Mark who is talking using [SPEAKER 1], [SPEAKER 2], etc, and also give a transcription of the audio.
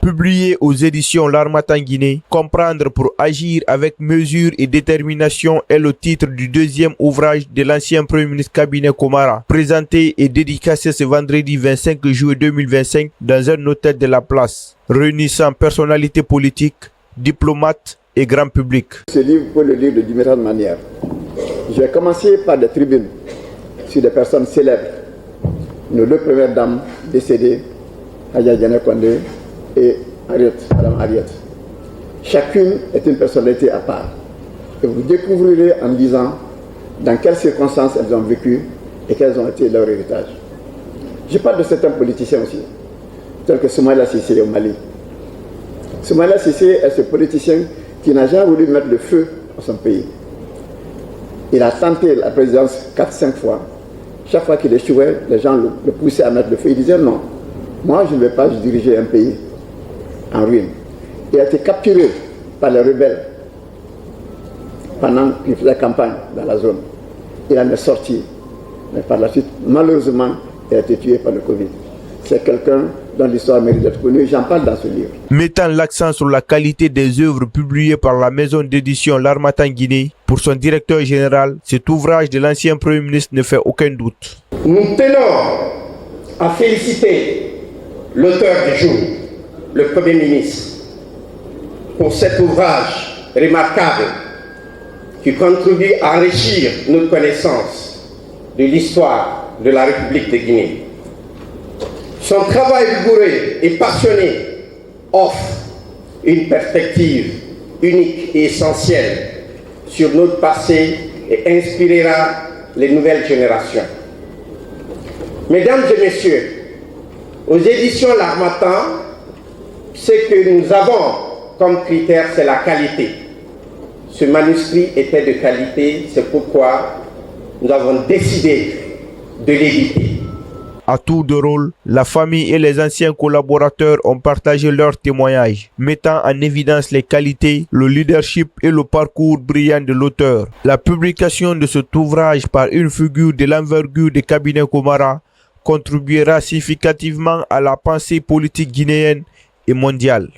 [SPEAKER 1] Publié aux éditions L'Harmattan Guinée, Comprendre pour agir avec mesure et détermination est le titre du deuxième ouvrage de l'ancien Premier ministre Kabine Komara, présenté et dédicacé ce vendredi 25 juillet 2025 dans un hôtel de la place, réunissant personnalités politiques, diplomates et grand public.
[SPEAKER 2] Ce livre, vous pouvez le lire de différentes manières. Je vais commencer par des tribunes sur des personnes célèbres. Nos deux premières dames décédées, Adja Diané Condé et Madame Harriet. Chacune est une personnalité à part. Et vous découvrirez en lisant dans quelles circonstances elles ont vécu et quels ont été leur héritage. Je parle de certains politiciens aussi, tels que Soumaïla Cissé au Mali. Soumaïla Cissé est ce politicien qui n'a jamais voulu mettre le feu à son pays. Il a tenté la présidence 4-5 fois. Chaque fois qu'il échouait, les gens le poussaient à mettre le feu. Il disait non, moi je ne vais pas diriger un pays en ruine. Il a été capturé par les rebelles pendant qu'il faisait campagne dans la zone. Il en est sorti. Mais par la suite, malheureusement, il a été tué par le Covid. C'est quelqu'un dont l'histoire mérite d'être connue. J'en parle dans ce livre.
[SPEAKER 1] Mettant l'accent sur la qualité des œuvres publiées par la maison d'édition L'Harmattan Guinée, pour son directeur général, cet ouvrage de l'ancien Premier ministre ne fait aucun doute.
[SPEAKER 3] Nous tenons à féliciter l'auteur du jour, le Premier ministre, pour cet ouvrage remarquable qui contribue à enrichir notre connaissance de l'histoire de la République de Guinée. Son travail rigoureux et passionné offre une perspective unique et essentielle sur notre passé et inspirera les nouvelles générations. Mesdames et messieurs, aux éditions L'Harmattan, ce que nous avons comme critère, c'est la qualité. Ce manuscrit était de qualité, c'est pourquoi nous avons décidé de l'éditer.
[SPEAKER 1] À tour de rôle, la famille et les anciens collaborateurs ont partagé leurs témoignages, mettant en évidence les qualités, le leadership et le parcours brillant de l'auteur. La publication de cet ouvrage par une figure de l'envergure de Kabine Komara contribuera significativement à la pensée politique guinéenne et mondiale.